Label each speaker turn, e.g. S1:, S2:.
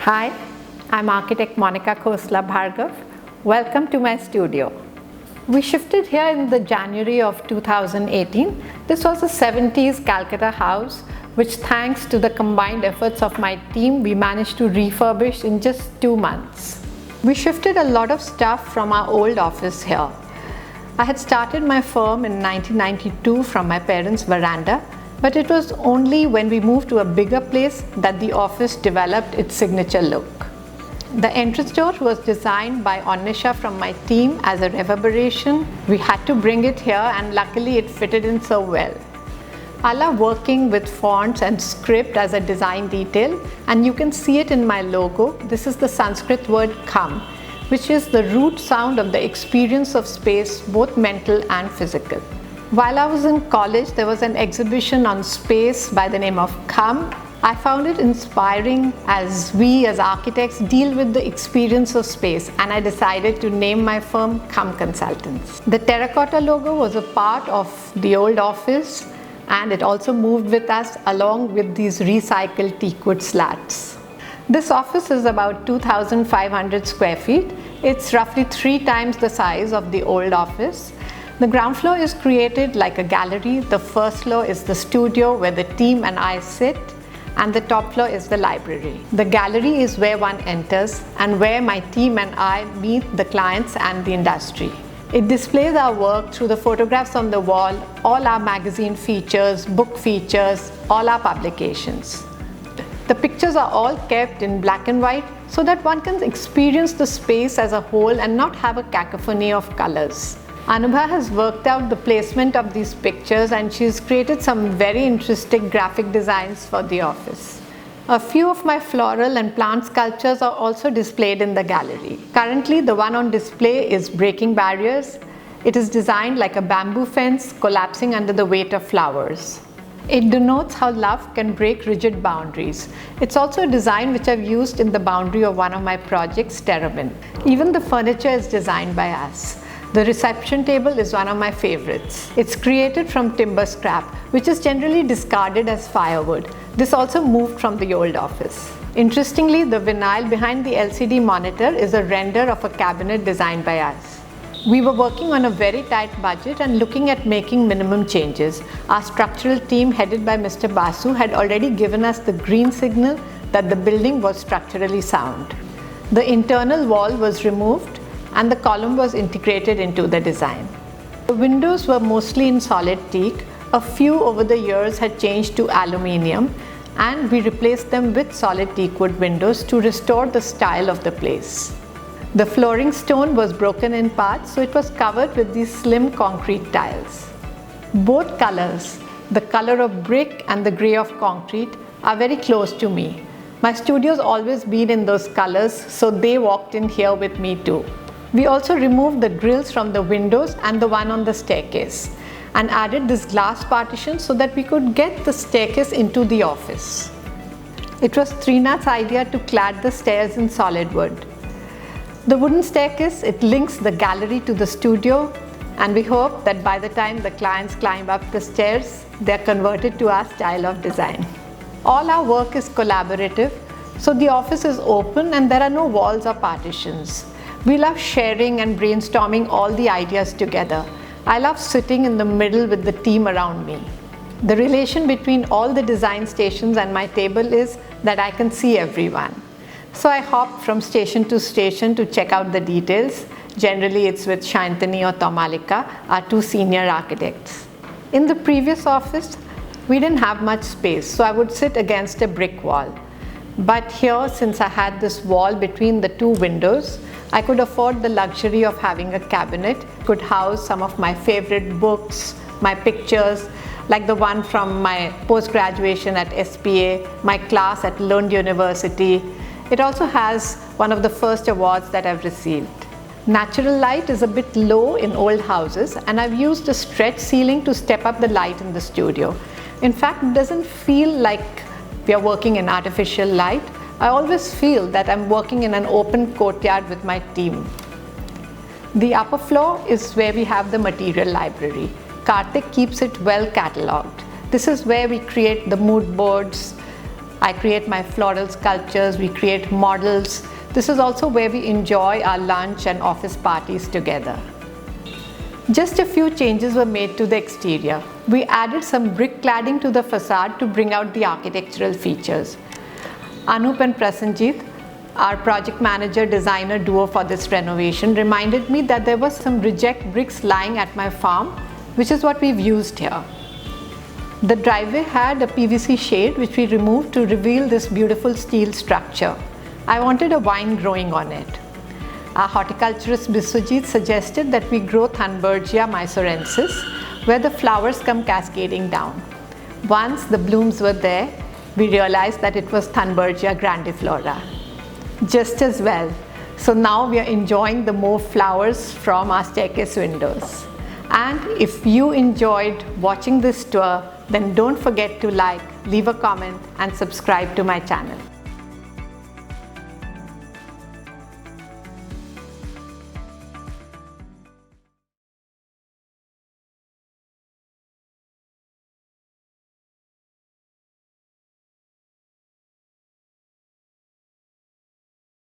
S1: Hi, I'm architect Monica Khosla Bhargava. Welcome to my studio. We shifted here in the January of 2018. This was a 70s Calcutta house, which thanks to the combined efforts of my team, we managed to refurbish in just 2 months. We shifted a lot of stuff from our old office here. I had started my firm in 1992 from my parents' veranda, but it was only when we moved to a bigger place that the office developed its signature look. The entrance door was designed by Onisha from my team as a reverberation. We had to bring it here and luckily it fitted in so well. I love working with fonts and script as a design detail, and you can see it in my logo. This is the Sanskrit word KHAM, which is the root sound of the experience of space, both mental and physical. While I was in college, there was an exhibition on space by the name of KHAM. I found it inspiring as we as architects deal with the experience of space, and I decided to name my firm KHAM Consultants. The terracotta logo was a part of the old office, and it also moved with us along with these recycled teakwood slats. This office is about 2,500 square feet. It's roughly 3 times the size of the old office. The ground floor is created like a gallery. The first floor is the studio where the team and I sit, and the top floor is the library. The gallery is where one enters and where my team and I meet the clients and the industry. It displays our work through the photographs on the wall, all our magazine features, book features, all our publications. The pictures are all kept in black and white so that one can experience the space as a whole and not have a cacophony of colors. Anubha has worked out the placement of these pictures, and she's created some very interesting graphic designs for the office. A few of my floral and plant sculptures are also displayed in the gallery. Currently, the one on display is Breaking Barriers. It is designed like a bamboo fence collapsing under the weight of flowers. It denotes how love can break rigid boundaries. It's also a design which I've used in the boundary of one of my projects, Terramin. Even the furniture is designed by us. The reception table is one of my favorites. It's created from timber scrap, which is generally discarded as firewood. This also moved from the old office. Interestingly, the vinyl behind the LCD monitor is a render of a cabinet designed by us. We were working on a very tight budget and looking at making minimum changes. Our structural team, headed by Mr. Basu, had already given us the green signal that the building was structurally sound. The internal wall was removed and the column was integrated into the design. The windows were mostly in solid teak. A few over the years had changed to aluminium, and we replaced them with solid teakwood windows to restore the style of the place. The flooring stone was broken in parts, so it was covered with these slim concrete tiles. Both colors, the color of brick and the grey of concrete, are very close to me. My studio's always been in those colors, so they walked in here with me too. We also removed the grills from the windows and the one on the staircase, and added this glass partition so that we could get the staircase into the office. It was Trinath's idea to clad the stairs in solid wood. The wooden staircase, it links the gallery to the studio, and we hope that by the time the clients climb up the stairs, they're converted to our style of design. All our work is collaborative, so the office is open and there are no walls or partitions. We love sharing and brainstorming all the ideas together. I love sitting in the middle with the team around me. The relation between all the design stations and my table is that I can see everyone. So I hop from station to station to check out the details. Generally, it's with Shantani or Tomalika, our 2 senior architects. In the previous office, we didn't have much space, so I would sit against a brick wall. But here, since I had this wall between the 2 windows, I could afford the luxury of having a cabinet. It could house some of my favorite books, my pictures, like the one from my post-graduation at SPA, my class at Lund University. It also has one of the first awards that I've received. Natural light is a bit low in old houses, and I've used a stretch ceiling to step up the light in the studio. In fact, it doesn't feel like we are working in artificial light. I always feel that I'm working in an open courtyard with my team. The upper floor is where we have the material library. Karthik keeps it well catalogued. This is where we create the mood boards. I create my floral sculptures, we create models. This is also where we enjoy our lunch and office parties together. Just a few changes were made to the exterior. We added some brick cladding to the facade to bring out the architectural features. Anup and Prasenjit, our project manager designer duo for this renovation, reminded me that there were some reject bricks lying at my farm, which is what we've used here. The driveway had a PVC shade which we removed to reveal this beautiful steel structure. I wanted a vine growing on it. Our horticulturist Biswajit suggested that we grow Thunbergia mysorensis, where the flowers come cascading down. Once the blooms were there, we realized that it was Thunbergia grandiflora. Just as well. So now we are enjoying the more flowers from our staircase windows. And if you enjoyed watching this tour, then don't forget to like, leave a comment and subscribe to my channel.